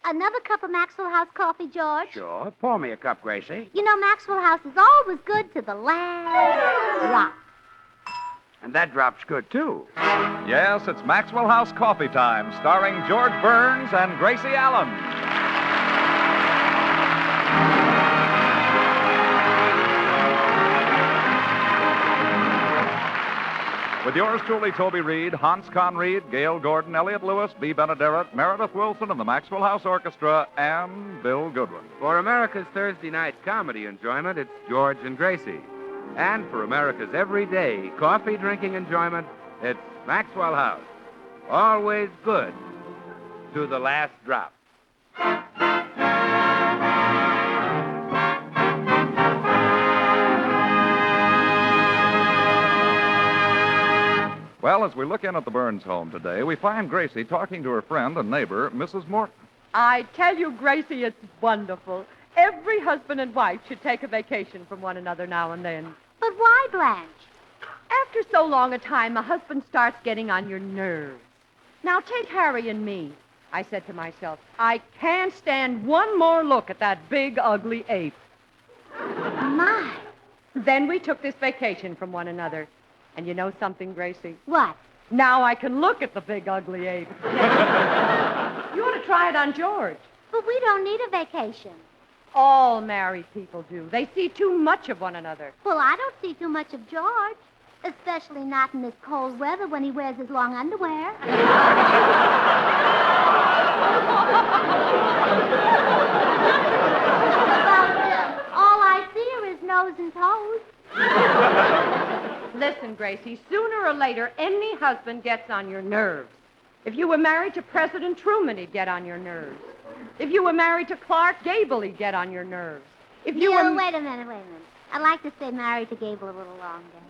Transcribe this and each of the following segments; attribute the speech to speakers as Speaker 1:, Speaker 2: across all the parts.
Speaker 1: Another cup of Maxwell House coffee, George?
Speaker 2: Sure. Pour me a cup, Gracie.
Speaker 1: You know, Maxwell House is always good to the last drop.
Speaker 2: And that drop's good, too.
Speaker 3: Yes, it's Maxwell House Coffee Time, starring George Burns and Gracie Allen. With yours truly, Toby Reed, Hans Conried, Gail Gordon, Elliott Lewis, B. Benaderet, Meredith Wilson, and the Maxwell House Orchestra, and Bill Goodwin.
Speaker 4: For America's Thursday night comedy enjoyment, it's George and Gracie. And for America's everyday coffee-drinking enjoyment, it's Maxwell House. Always good to the last drop.
Speaker 3: Well, as we look in at the Burns home today, we find Gracie talking to her friend and neighbor, Mrs. Morton.
Speaker 5: I tell you, Gracie, it's wonderful. Every husband and wife should take a vacation from one another now and then.
Speaker 1: But why, Blanche?
Speaker 5: After so long a time, a husband starts getting on your nerves. Now, take Harry and me. I said to myself, I can't stand one more look at that big, ugly ape.
Speaker 1: My.
Speaker 5: Then we took this vacation from one another. And you know something, Gracie?
Speaker 1: What?
Speaker 5: Now I can look at the big, ugly ape. You ought to try it on George.
Speaker 1: But we don't need a vacation.
Speaker 5: All married people do. They see too much of one another.
Speaker 1: Well, I don't see too much of George. Especially not in this cold weather when he wears his long underwear. All I see are his nose and toes.
Speaker 5: Listen, Gracie, sooner or later, any husband gets on your nerves. If you were married to President Truman, he'd get on your nerves. If you were married to Clark Gable, he'd get on your nerves. If you were...
Speaker 1: Wait a minute. I'd like to stay married to Gable a little longer.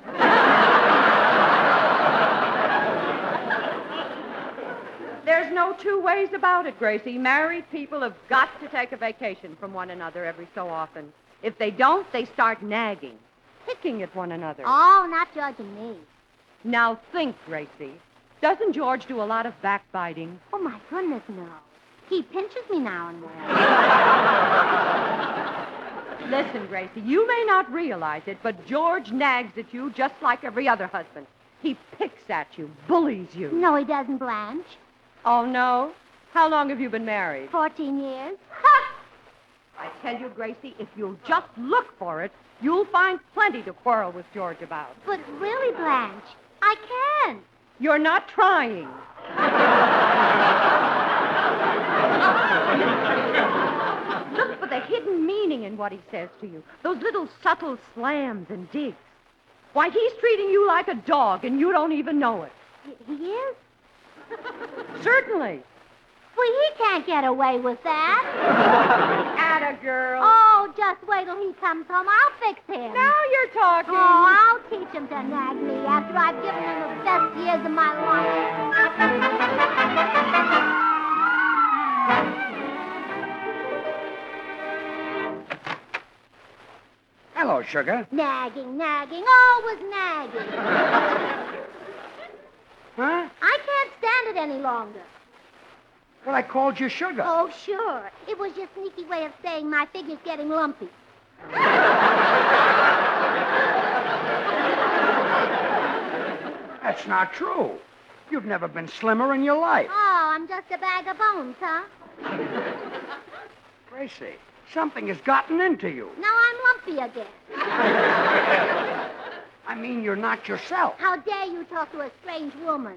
Speaker 5: There's no two ways about it, Gracie. Married people have got to take a vacation from one another every so often. If they don't, they start nagging, picking at one another.
Speaker 1: Oh, not judging me.
Speaker 5: Now think, Gracie. Doesn't George do a lot of backbiting?
Speaker 1: Oh, my goodness, no. He pinches me now and then.
Speaker 5: Listen, Gracie, you may not realize it, but George nags at you just like every other husband. He picks at you, bullies you.
Speaker 1: No, he doesn't, Blanche.
Speaker 5: Oh, no? How long have you been married?
Speaker 1: 14 years.
Speaker 5: Ha! I tell you, Gracie, if you'll just look for it, you'll find plenty to quarrel with George about.
Speaker 1: But really, Blanche, I can't.
Speaker 5: You're not trying. Look for the hidden meaning in what he says to you. Those little subtle slams and digs. Why, he's treating you like a dog, and you don't even know it.
Speaker 1: He is?
Speaker 5: Certainly.
Speaker 1: Well, he can't get away with that.
Speaker 5: Atta girl.
Speaker 1: Oh, just wait till he comes home. I'll fix him.
Speaker 5: Now you're talking.
Speaker 1: Oh, I'll teach him to nag me after I've given him the best years of my life.
Speaker 2: Hello, sugar.
Speaker 1: Nagging, always nagging.
Speaker 2: Huh?
Speaker 1: I can't stand it any longer.
Speaker 2: Well, I called you sugar.
Speaker 1: Oh, sure. It was your sneaky way of saying my figure's getting lumpy.
Speaker 2: That's not true. You've never been slimmer in your life.
Speaker 1: Oh, I'm just a bag of bones, huh?
Speaker 2: Gracie, something has gotten into you.
Speaker 1: Now I'm lumpy again.
Speaker 2: I mean, you're not yourself.
Speaker 1: How dare you talk to a strange woman?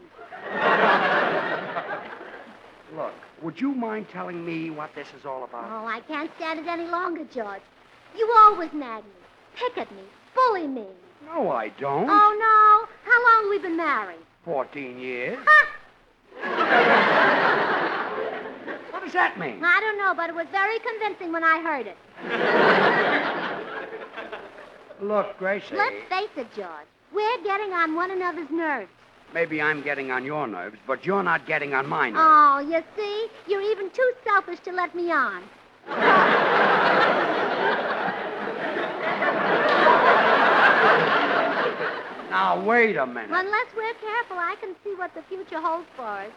Speaker 2: Look, would you mind telling me what this is all about?
Speaker 1: Oh, I can't stand it any longer, George. You always nag me, pick at me, bully me.
Speaker 2: No, I don't.
Speaker 1: Oh, no. How long have we been married?
Speaker 2: 14 years.
Speaker 1: Ha!
Speaker 2: What does that mean?
Speaker 1: I don't know, but it was very convincing when I heard it.
Speaker 2: Look, Gracie.
Speaker 1: Let's face it, George. We're getting on one another's nerves.
Speaker 2: Maybe I'm getting on your nerves, but you're not getting on my nerves.
Speaker 1: Oh, you see? You're even too selfish to let me on.
Speaker 2: Now, wait a minute.
Speaker 1: Well, unless we're careful, I can see what the future holds for us.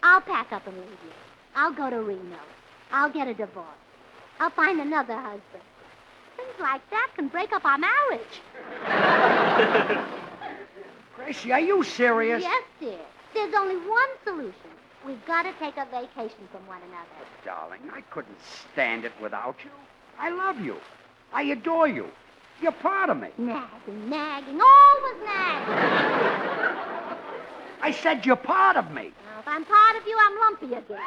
Speaker 1: I'll pack up and leave you. I'll go to Reno. I'll get a divorce. I'll find another husband. Things like that can break up our marriage.
Speaker 2: Gracie, are you serious?
Speaker 1: Yes, dear. There's only one solution. We've got to take a vacation from one another.
Speaker 2: Darling, I couldn't stand it without you. I love you. I adore you. You're part of me.
Speaker 1: Nagging, always nagging.
Speaker 2: I said you're part of me.
Speaker 1: Now, if I'm part of you, I'm lumpy again.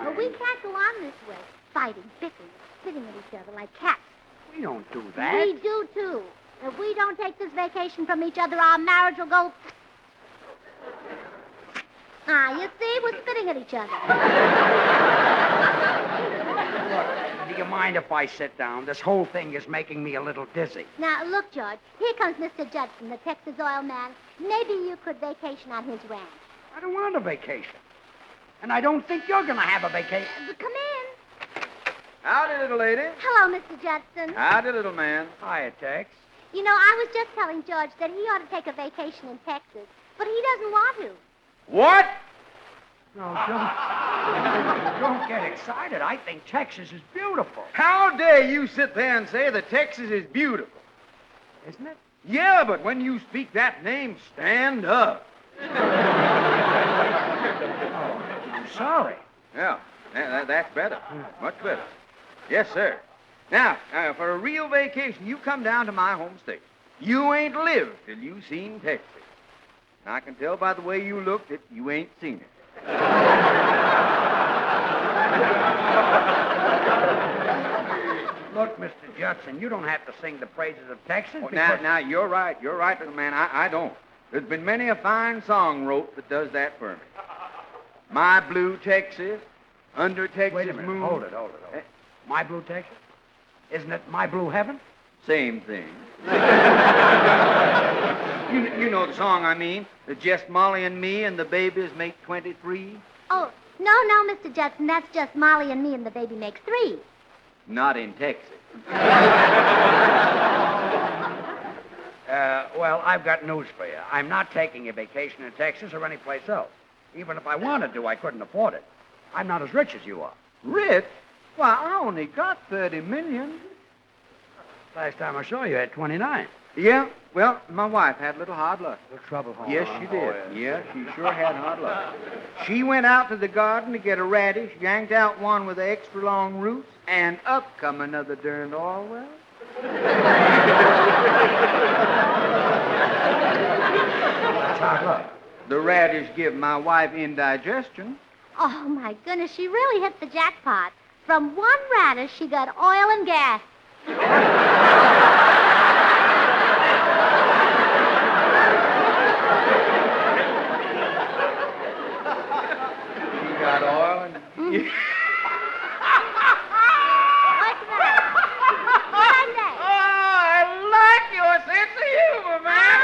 Speaker 1: But we can't go on this way, fighting, bickering, spitting at each other like cats.
Speaker 2: We don't do that.
Speaker 1: We do, too. If we don't take this vacation from each other, our marriage will go... You see, we're spitting at each other.
Speaker 2: Look, do you mind if I sit down? This whole thing is making me a little dizzy.
Speaker 1: Now, look, George, here comes Mr. Judson, the Texas oil man. Maybe you could vacation on his ranch.
Speaker 2: I don't want a vacation. And I don't think you're going to have a vacation.
Speaker 1: Come in.
Speaker 4: Howdy, little lady.
Speaker 1: Hello, Mr. Judson.
Speaker 4: Howdy, little man.
Speaker 2: Hiya, Tex.
Speaker 1: You know, I was just telling George that he ought to take a vacation in Texas, but he doesn't want to.
Speaker 4: What?
Speaker 2: No, don't get excited. I think Texas is beautiful.
Speaker 4: How dare you sit there and say that Texas is beautiful?
Speaker 2: Isn't it?
Speaker 4: Yeah, but when you speak that name, stand up.
Speaker 2: I'm sorry.
Speaker 4: Yeah, that's better. Much better. Yes, sir. Now, for a real vacation, you come down to my home state. You ain't lived till you seen Texas. And I can tell by the way you look that you ain't seen it.
Speaker 2: Look, Mr. Judson, you don't have to sing the praises of Texas.
Speaker 4: Now, you're right. You're right, little man. I don't. There's been many a fine song wrote that does that for me. My blue Texas, under Texas
Speaker 2: Wait a minute.
Speaker 4: moon.
Speaker 2: Hold it. My blue Texas? Isn't it my blue heaven?
Speaker 4: Same thing. You know the song I mean. Just Molly and me and the babies make 23.
Speaker 1: Oh, no, Mr. Judson, that's just Molly and me and the baby makes 3.
Speaker 4: Not in Texas.
Speaker 2: Well, I've got news for you. I'm not taking a vacation in Texas or anyplace else. Even if I wanted to, I couldn't afford it. I'm not as rich as you are.
Speaker 4: Rich? Why, I only got 30 million.
Speaker 2: Last time I saw you, you had 29.
Speaker 4: Yeah, well, my wife had a little hard luck.
Speaker 2: Little trouble, huh?
Speaker 4: Yes, she did. Yeah, she sure had hard luck. She went out to the garden to get a radish, yanked out one with extra long roots, and up come another darned Orwell.
Speaker 2: That's hard luck.
Speaker 4: The radish give my wife indigestion.
Speaker 1: Oh, my goodness, she really hit the jackpot. From one radish, she got oil and gas.
Speaker 4: She got oil and...
Speaker 1: What's that? What'd I say?
Speaker 4: Oh, I like your sense of humor, man.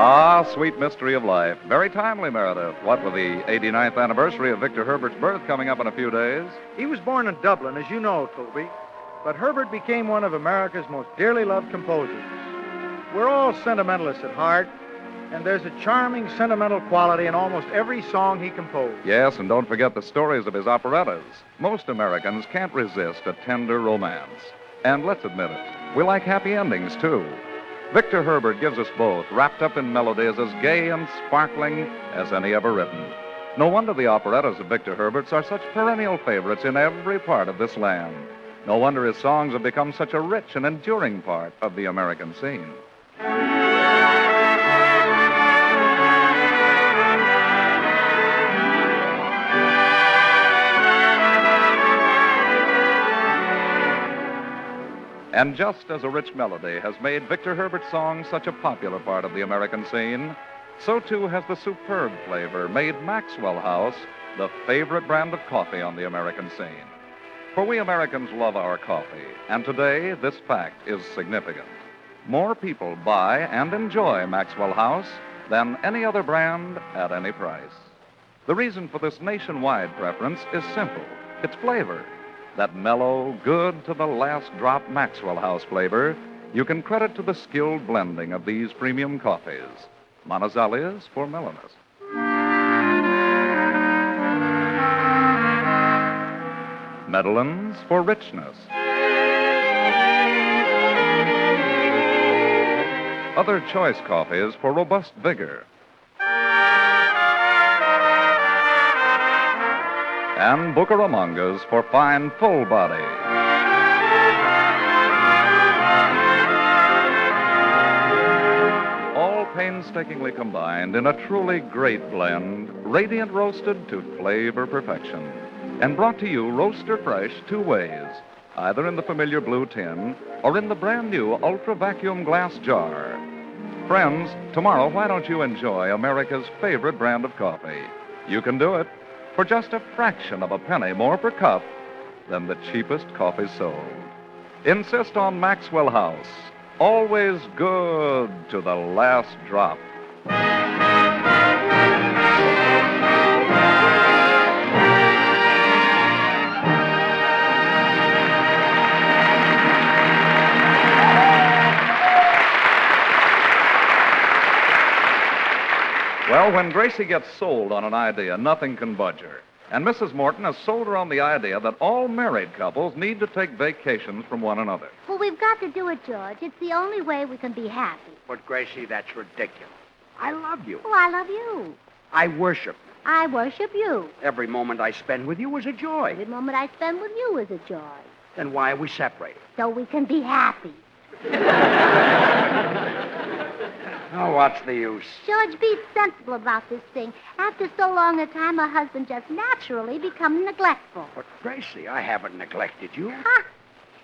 Speaker 3: Ah, sweet mystery of life. Very timely, Meredith. What with the 89th anniversary of Victor Herbert's birth coming up in a few days?
Speaker 6: He was born in Dublin, as you know, Toby. But Herbert became one of America's most dearly loved composers. We're all sentimentalists at heart, and there's a charming sentimental quality in almost every song he composed.
Speaker 3: Yes, and don't forget the stories of his operettas. Most Americans can't resist a tender romance. And let's admit it, we like happy endings, too. Victor Herbert gives us both, wrapped up in melodies as gay and sparkling as any ever written. No wonder the operettas of Victor Herbert's are such perennial favorites in every part of this land. No wonder his songs have become such a rich and enduring part of the American scene. And just as a rich melody has made Victor Herbert's songs such a popular part of the American scene, So too has the superb flavor made Maxwell House the favorite brand of coffee on the American scene. For we Americans love our coffee, and today this fact is significant. More people buy and enjoy Maxwell House than any other brand at any price. The reason for this nationwide preference is simple. It's flavor. That mellow, good to the last drop Maxwell House flavor you can credit to the skilled blending of these premium coffees. Monazali's for mellowness. Medellin's for richness. Other choice coffees for robust vigor. And Bucaramangas for fine, full body. All painstakingly combined in a truly great blend, radiant roasted to flavor perfection. And brought to you roaster fresh 2 ways, either in the familiar blue tin or in the brand new ultra vacuum glass jar. Friends, tomorrow, why don't you enjoy America's favorite brand of coffee? You can do it for just a fraction of a penny more per cup than the cheapest coffee sold. Insist on Maxwell House. Always good to the last drop. Well, when Gracie gets sold on an idea, nothing can budge her. And Mrs. Morton has sold her on the idea that all married couples need to take vacations from one another.
Speaker 1: Well, we've got to do it, George. It's the only way we can be happy.
Speaker 2: But, Gracie, that's ridiculous. I love you.
Speaker 1: Oh, I love you.
Speaker 2: I worship you.
Speaker 1: I worship you.
Speaker 2: Every moment I spend with you is a joy.
Speaker 1: Every moment I spend with you is a joy.
Speaker 2: Then why are we separated?
Speaker 1: So we can be happy.
Speaker 2: Oh, what's the use?
Speaker 1: George, be sensible about this thing. After so long a time, a husband just naturally becomes neglectful.
Speaker 2: But, Gracie, I haven't neglected you.
Speaker 1: Huh?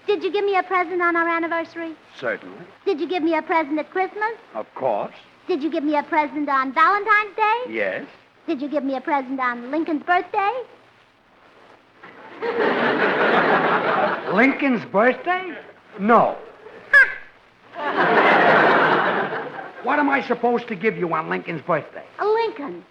Speaker 1: Did you give me a present on our anniversary?
Speaker 2: Certainly.
Speaker 1: Did you give me a present at Christmas?
Speaker 2: Of course.
Speaker 1: Did you give me a present on Valentine's Day?
Speaker 2: Yes.
Speaker 1: Did you give me a present on Lincoln's birthday?
Speaker 2: Lincoln's birthday? No. What am I supposed to give you on Lincoln's birthday?
Speaker 1: A Lincoln.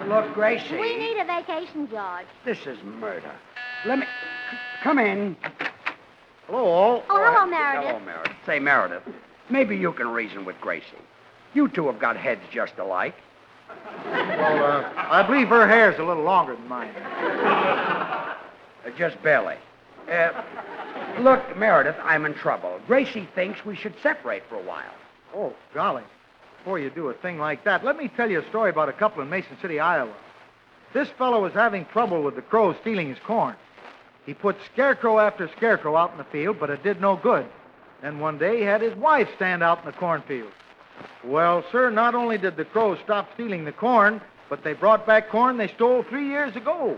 Speaker 2: Look, Gracie.
Speaker 1: We need a vacation, George.
Speaker 2: This is murder. Let me... Come in.
Speaker 6: Hello, all.
Speaker 1: Oh, hello, Meredith.
Speaker 2: Hello, Meredith. Say, Meredith, maybe you can reason with Gracie. You two have got heads just alike.
Speaker 6: Well, I believe her hair's a little longer than mine.
Speaker 2: Just barely. Look, Meredith, I'm in trouble. Gracie thinks we should separate for a while.
Speaker 6: Oh, golly. Before you do a thing like that, let me tell you a story about a couple in Mason City, Iowa. This fellow was having trouble with the crows stealing his corn. He put scarecrow after scarecrow out in the field, but it did no good. Then one day he had his wife stand out in the cornfield. Well, sir, not only did the crows stop stealing the corn, but they brought back corn they stole 3 years ago.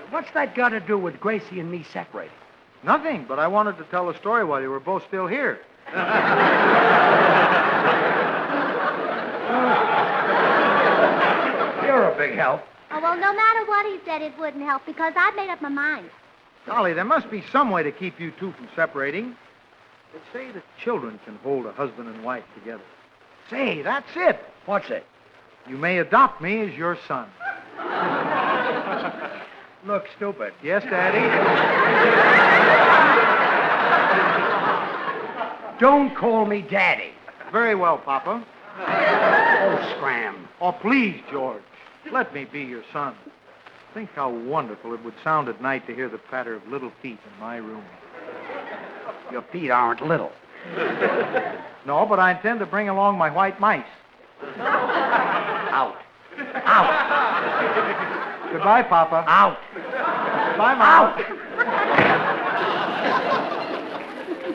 Speaker 2: What's that got to do with Gracie and me separating?
Speaker 6: Nothing, but I wanted to tell a story while you were both still here.
Speaker 2: You're a big help.
Speaker 1: Oh, well, no matter what he said, it wouldn't help because I'd made up my mind.
Speaker 6: Golly, there must be some way to keep you two from separating. They say that children can hold a husband and wife together. Say, that's it.
Speaker 2: What's it?
Speaker 6: You may adopt me as your son.
Speaker 2: Look stupid.
Speaker 6: Yes, Daddy?
Speaker 2: Don't call me Daddy.
Speaker 6: Very well, Papa.
Speaker 2: Oh, scram.
Speaker 6: Oh, please, George. Let me be your son. Think how wonderful it would sound at night to hear the patter of little feet in my room.
Speaker 2: Your feet aren't little.
Speaker 6: No, but I intend to bring along my white mice.
Speaker 2: Out. Out.
Speaker 6: Goodbye, Papa.
Speaker 2: Out.
Speaker 6: Goodbye, Mama.
Speaker 2: Out.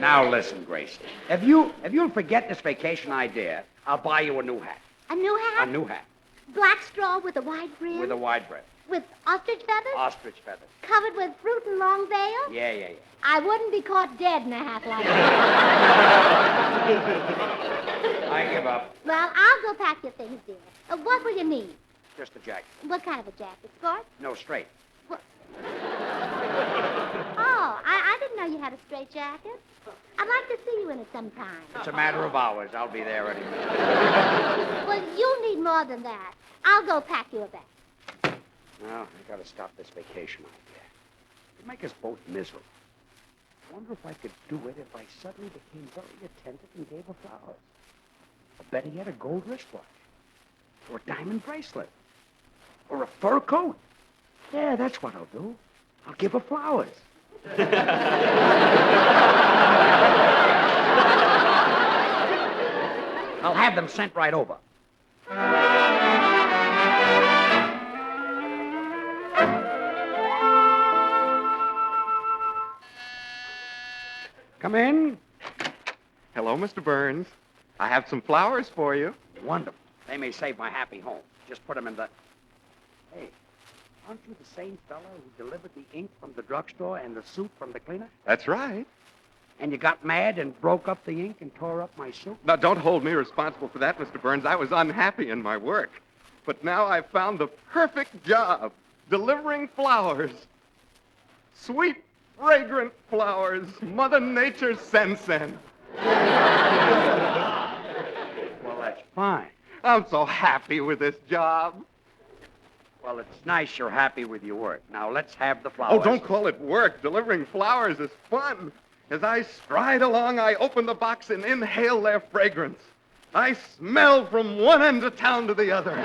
Speaker 2: Now listen, Gracie. If you'll forget this vacation idea, I'll buy you a new hat.
Speaker 1: A new hat?
Speaker 2: A new hat.
Speaker 1: Black straw with a wide brim?
Speaker 2: With a wide brim.
Speaker 1: With ostrich feathers?
Speaker 2: Ostrich feathers.
Speaker 1: Covered with fruit and long veils?
Speaker 2: Yeah.
Speaker 1: I wouldn't be caught dead in a hat like that.
Speaker 2: I give up.
Speaker 1: Well, I'll go pack your things, dear. What will you need?
Speaker 2: Just a jacket.
Speaker 1: What kind of a jacket? Sport?
Speaker 2: No, straight.
Speaker 1: Oh, I didn't know you had a straight jacket. I'd like to see you in it sometime.
Speaker 2: It's a matter of hours. I'll be there any minute.
Speaker 1: Well, you need more than that. I'll go pack you a bag.
Speaker 2: Well, I gotta stop this vacation idea. It'd make us both miserable. I wonder if I could do it if I suddenly became very attentive and gave her flowers. I bet he had a gold wristwatch. Or a diamond bracelet. Or a fur coat. Yeah, that's what I'll do. I'll give her flowers. I'll have them sent right over. Come in.
Speaker 7: Hello, Mr. Burns. I have some flowers for you.
Speaker 2: Wonderful. They may save my happy home. Just put them in the... Hey, aren't you the same fellow who delivered the ink from the drugstore and the soup from the cleaner?
Speaker 7: That's right.
Speaker 2: And you got mad and broke up the ink and tore up my soup?
Speaker 7: Now, don't hold me responsible for that, Mr. Burns. I was unhappy in my work. But now I've found the perfect job, delivering flowers. Sweet, fragrant flowers Mother Nature sends in.
Speaker 2: Well, that's fine.
Speaker 7: I'm so happy with this job.
Speaker 2: Well, it's nice you're happy with your work. Now, let's have the flowers.
Speaker 7: Oh, don't call it work. Delivering flowers is fun. As I stride along, I open the box and inhale their fragrance. I smell from one end of town to the other.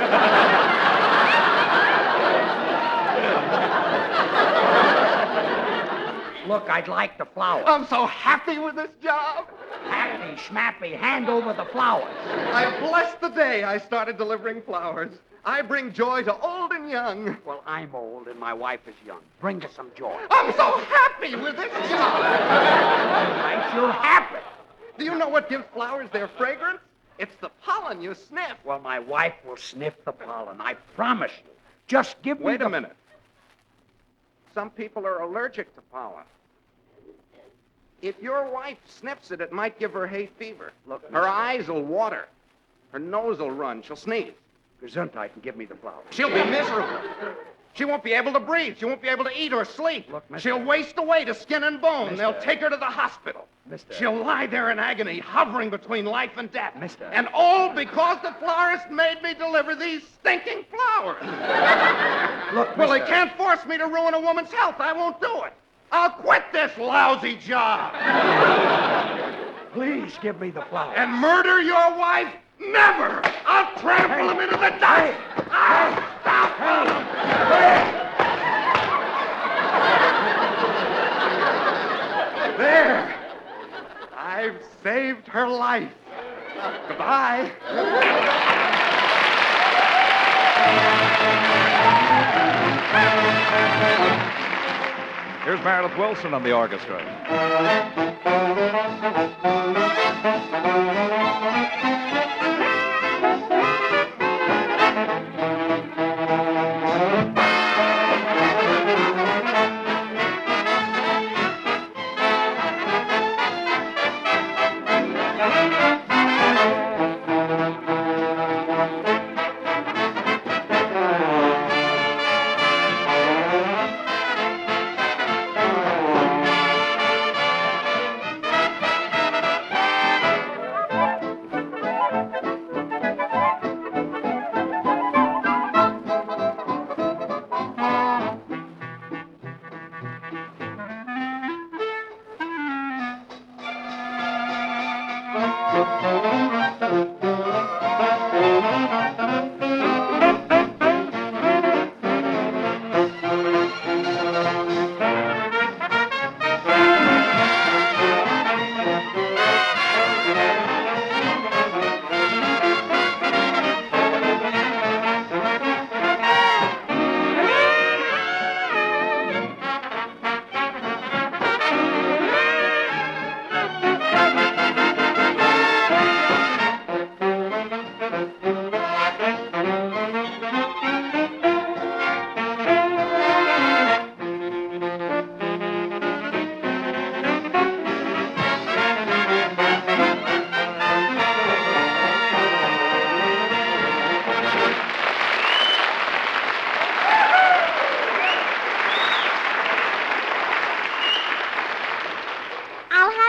Speaker 2: Look, I'd like the flowers.
Speaker 7: I'm so happy with this job.
Speaker 2: Happy, schmappy, hand over the flowers.
Speaker 7: I bless the day I started delivering flowers. I bring joy to old and young.
Speaker 2: Well, I'm old and my wife is young. Bring us some joy.
Speaker 7: I'm so happy with this job.
Speaker 2: Right, you're happy.
Speaker 7: Do you know what gives flowers their fragrance? It's the pollen you sniff.
Speaker 2: Well, my wife will sniff the pollen. I promise you. Just give me
Speaker 7: Wait a minute. Some people are allergic to pollen. If your wife sniffs it, it might give her hay fever.
Speaker 2: Look,
Speaker 7: her eyes will water. Her nose will run. She'll sneeze.
Speaker 2: Gesundheit and give me the flowers.
Speaker 7: She'll be miserable. She won't be able to breathe. She won't be able to eat or sleep.
Speaker 2: Look, mister.
Speaker 7: She'll waste away to skin and bone.
Speaker 2: Mister.
Speaker 7: They'll take her to the hospital.
Speaker 2: Mister.
Speaker 7: She'll lie there in agony, hovering between life and death.
Speaker 2: Mister.
Speaker 7: And all because the florist made me deliver these stinking flowers.
Speaker 2: Look,
Speaker 7: Well, they
Speaker 2: mister.
Speaker 7: can't force me to ruin a woman's health. I won't do it. I'll quit this lousy job.
Speaker 2: Please give me the flowers.
Speaker 7: And murder your wife? Never! I'll trample him into the dust! I'll stop him! There! I've saved her life. Goodbye.
Speaker 3: Here's Meredith Wilson on the orchestra.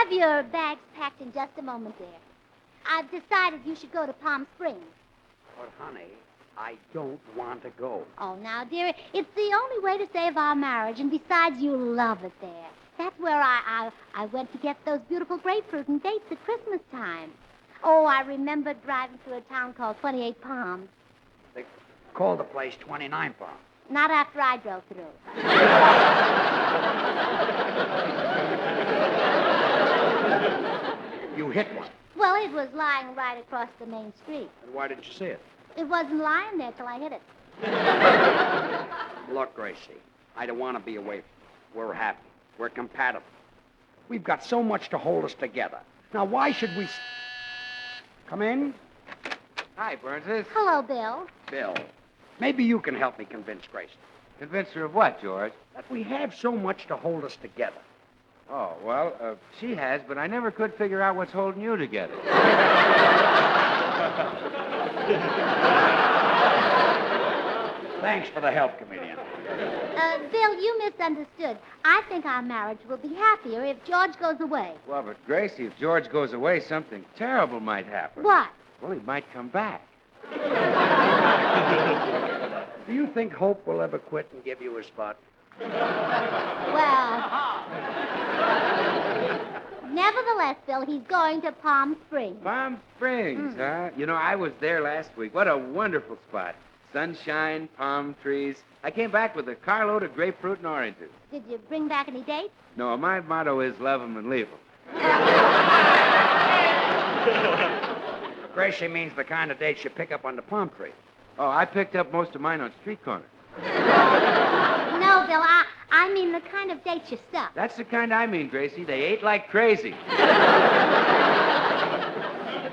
Speaker 1: have your bags packed in just a moment, dear. I've decided you should go to Palm Springs.
Speaker 2: But, honey, I don't want to go.
Speaker 1: Oh, now, dear, it's the only way to save our marriage, and besides, you love it there. That's where I went to get those beautiful grapefruit and dates at Christmas time. Oh, I remember driving through a town called 28 Palms.
Speaker 2: They call the place 29 Palms.
Speaker 1: Not after I drove through.
Speaker 2: You hit one.
Speaker 1: Well, it was lying right across the main street.
Speaker 2: And why didn't you see it?
Speaker 1: It wasn't lying there till I hit it.
Speaker 2: Look, Gracie, I don't want to be away from you. We're happy. We're compatible. We've got so much to hold us together. Now, why should we... Come in.
Speaker 4: Hi, Burnses.
Speaker 1: Hello, Bill.
Speaker 2: Bill, maybe you can help me convince Gracie
Speaker 4: Convince her of what, George?
Speaker 2: that we have so much to hold us together.
Speaker 4: Oh, well, she has, but I never could figure out what's holding you together.
Speaker 2: Thanks for the help, comedian.
Speaker 1: Bill, you misunderstood. I think our marriage will be happier if George goes away.
Speaker 4: Well, but Gracie, if George goes away, something terrible might happen.
Speaker 1: What?
Speaker 4: Well, he might come back.
Speaker 2: Do you think Hope will ever quit and give you a spot?
Speaker 1: Well, nevertheless, Bill, he's going to Palm Springs.
Speaker 4: Palm Springs, huh? You know, I was there last week. What a wonderful spot. Sunshine, palm trees. I came back with a carload of grapefruit and oranges.
Speaker 1: Did you bring back any dates?
Speaker 4: No, my motto is love 'em and leave 'em.
Speaker 2: Gracie means the kind of dates you pick up on the palm tree.
Speaker 4: Oh, I picked up most of mine on street corners.
Speaker 1: No, Bill, I mean the kind of dates you stuff.
Speaker 4: That's the kind I mean, Gracie. They ate like crazy.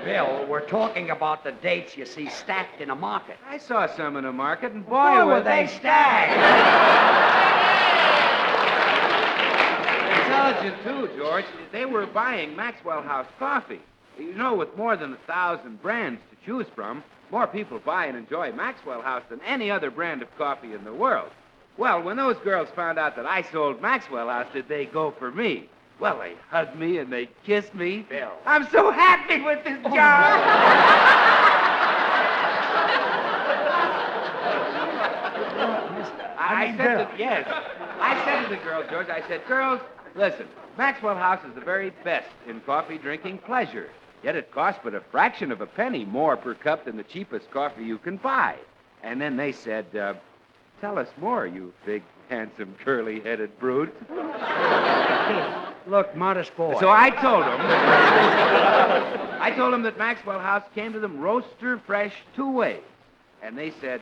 Speaker 2: Bill, we're talking about the dates you see stacked in a market.
Speaker 4: I saw some in the market, and boy,
Speaker 2: were they stacked!
Speaker 4: Intelligent, too, George. They were buying Maxwell House coffee. You know, with more than 1,000 brands to choose from, more people buy and enjoy Maxwell House than any other brand of coffee in the world. Well, when those girls found out that I sold Maxwell House, did they go for me? Well, they hugged me and they kissed me.
Speaker 2: Bill.
Speaker 4: I'm so happy with this job. I said to the girls, George, I said, girls, listen, Maxwell House is the very best in coffee drinking pleasure. Yet it costs but a fraction of a penny more per cup than the cheapest coffee you can buy. And then they said, tell us more, you big, handsome, curly-headed brute.
Speaker 2: Look, modest boy.
Speaker 4: So I told them that Maxwell House came to them roaster fresh 2 ways. And they said,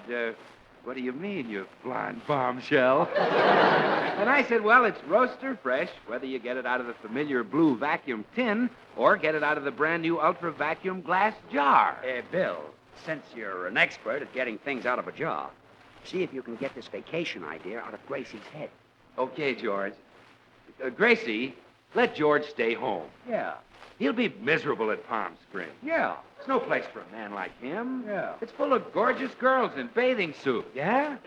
Speaker 4: what do you mean, you blonde bombshell? And I said, well, it's roaster fresh, whether you get it out of the familiar blue vacuum tin or get it out of the brand new ultra vacuum glass jar.
Speaker 2: Bill, since you're an expert at getting things out of a jar, see if you can get this vacation idea out of Gracie's head.
Speaker 4: Okay, George. Gracie, let George stay home.
Speaker 2: Yeah.
Speaker 4: He'll be miserable at Palm Springs.
Speaker 2: Yeah.
Speaker 4: It's no place for a man like him.
Speaker 2: Yeah.
Speaker 4: It's full of gorgeous girls in bathing suits.
Speaker 2: Yeah?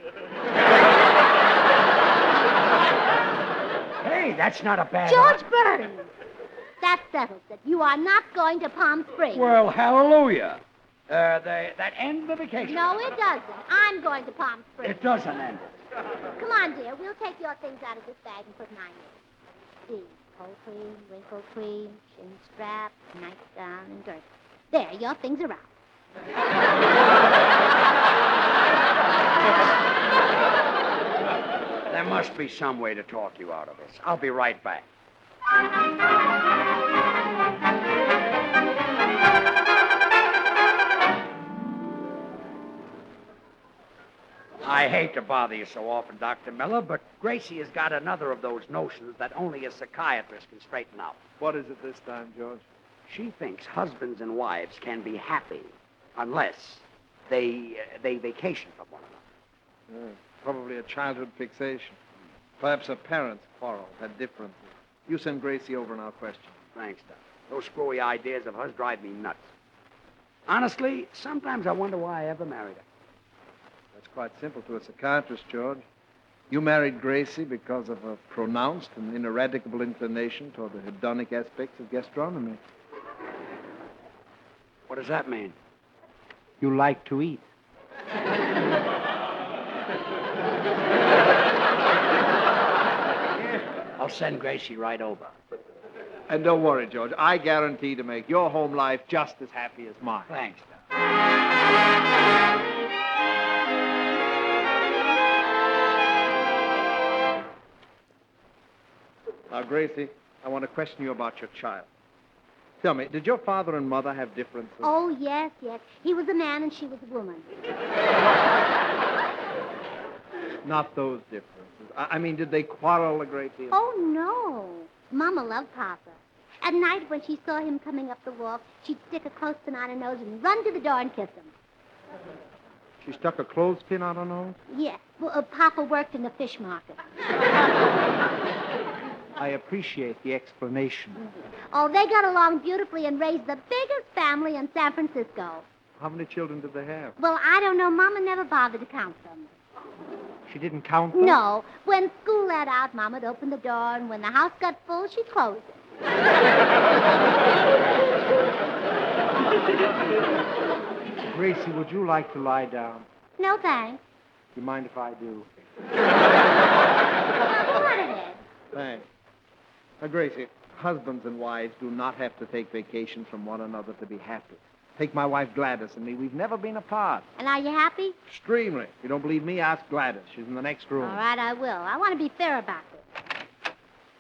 Speaker 2: Hey, that's not a bad
Speaker 1: George Burns! That settles it. You are not going to Palm Springs.
Speaker 2: Well, hallelujah. That ends the vacation.
Speaker 1: No, it doesn't. I'm going to Palm Springs.
Speaker 2: It doesn't end it.
Speaker 1: Come on, dear. We'll take your things out of this bag and put mine in. See, cold cream, wrinkle cream, chin strap, nightgown, and girdle. There, your things are out.
Speaker 2: There must be some way to talk you out of this. I'll be right back. I hate to bother you so often, Dr. Miller, but Gracie has got another of those notions that only a psychiatrist can straighten out.
Speaker 6: What is it this time, George?
Speaker 2: She thinks husbands and wives can be happy unless they vacation from one another.
Speaker 6: Probably a childhood fixation. Perhaps her parents quarreled, had differences. You send Gracie over and I'll question.
Speaker 2: Thanks, Doc. Those screwy ideas of hers drive me nuts. Honestly, sometimes I wonder why I ever married her.
Speaker 6: That's quite simple to a psychiatrist, George.
Speaker 8: You married Gracie because of a pronounced and ineradicable inclination toward the hedonic aspects of gastronomy.
Speaker 2: What does that mean?
Speaker 8: You like to eat.
Speaker 2: I'll send Gracie right over.
Speaker 8: And don't worry, George. I guarantee to make your home life just as happy as mine.
Speaker 2: Thanks, Doc.
Speaker 8: Now, Gracie, I want to question you about your child. Tell me, did your father and mother have differences?
Speaker 1: Oh, yes, yes. He was a man and she was a woman.
Speaker 8: Not those differences. I mean, did they quarrel a great deal?
Speaker 1: Oh, no. Mama loved Papa. At night, when she saw him coming up the walk, she'd stick a clothespin on her nose and run to the door and kiss him.
Speaker 8: She stuck a clothespin on her nose?
Speaker 1: Yes. Well, Papa worked in the fish market.
Speaker 8: I appreciate the explanation.
Speaker 1: Oh, they got along beautifully and raised the biggest family in San Francisco.
Speaker 8: How many children did they have?
Speaker 1: Well, I don't know. Mama never bothered to count them.
Speaker 8: She didn't count them?
Speaker 1: No. When school let out, Mama'd open the door, and when the house got full, she'd close it.
Speaker 8: Gracie, would you like to lie down?
Speaker 1: No, thanks.
Speaker 8: Do you mind if I do?
Speaker 1: Go on ahead.
Speaker 8: Thanks. Now, Gracie, husbands and wives do not have to take vacations from one another to be happy. Take my wife Gladys and me. We've never been apart.
Speaker 1: And are you happy?
Speaker 8: Extremely. If you don't believe me, ask Gladys. She's in the next room.
Speaker 1: All right, I will. I want to be fair about this.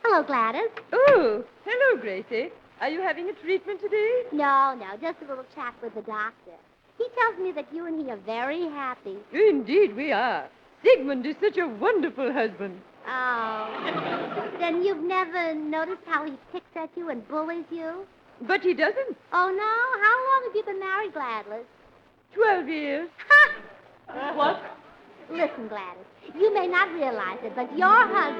Speaker 1: Hello, Gladys.
Speaker 5: Oh, hello, Gracie. Are you having a treatment today?
Speaker 1: No, just a little chat with the doctor. He tells me that you and he are very happy.
Speaker 5: Indeed, we are. Sigmund is such a wonderful husband.
Speaker 1: Oh. Then you've never noticed how he picks at you and bullies you?
Speaker 5: But he doesn't.
Speaker 1: Oh, no? How long have you been married, Gladys?
Speaker 5: 12 years.
Speaker 1: Ha! What? Listen, Gladys, you may not realize it, but your husband...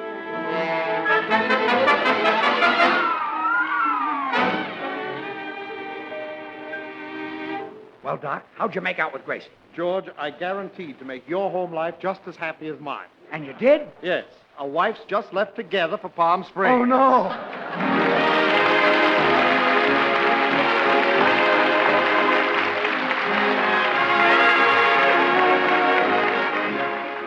Speaker 2: Well, Doc, how'd you make out with Gracie?
Speaker 6: George, I guaranteed to make your home life just as happy as mine.
Speaker 2: And you did?
Speaker 6: Yes. Our wives just left together for Palm Springs.
Speaker 2: Oh, no.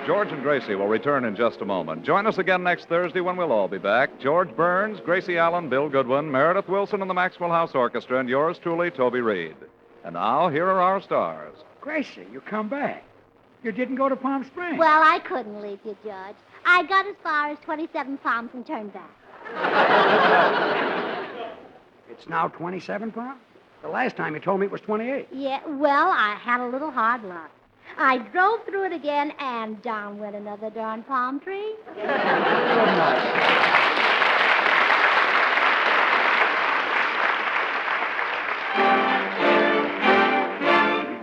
Speaker 3: George and Gracie will return in just a moment. Join us again next Thursday when we'll all be back. George Burns, Gracie Allen, Bill Goodwin, Meredith Wilson and the Maxwell House Orchestra, and yours truly, Toby Reed. And now, here are our stars.
Speaker 2: Gracie, you come back. You didn't go to Palm Springs.
Speaker 1: Well, I couldn't leave you, Judge. I got as far as 27 Palms and turned back.
Speaker 2: It's now 27 pounds? The last time you told me it was 28.
Speaker 1: Yeah, well, I had a little hard luck. I drove through it again, and down went another darn palm tree.
Speaker 2: Good night.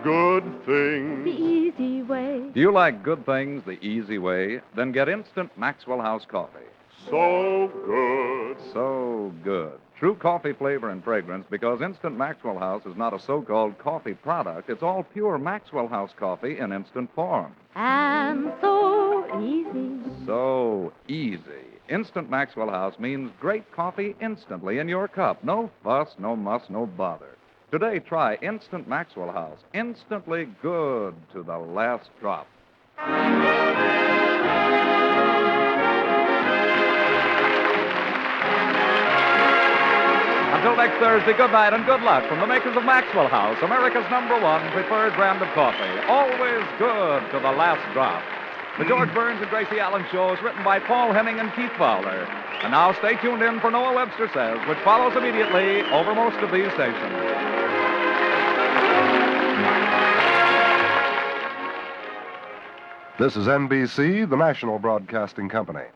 Speaker 7: Good things.
Speaker 5: The easy way.
Speaker 3: Do you like good things the easy way? Then get instant Maxwell House coffee.
Speaker 7: So good.
Speaker 3: So good. True coffee flavor and fragrance, because Instant Maxwell House is not a so-called coffee product. It's all pure Maxwell House coffee in instant form.
Speaker 5: And so easy.
Speaker 3: So easy. Instant Maxwell House means great coffee instantly in your cup. No fuss, no muss, no bother. Today, try Instant Maxwell House. Instantly good to the last drop. Until next Thursday, good night and good luck from the makers of Maxwell House, America's #1 preferred brand of coffee. Always good to the last drop. The George Burns and Gracie Allen Show is written by Paul Henning and Keith Fowler. And now stay tuned in for Noah Webster Says, which follows immediately over most of these stations.
Speaker 9: This is NBC, the national broadcasting company.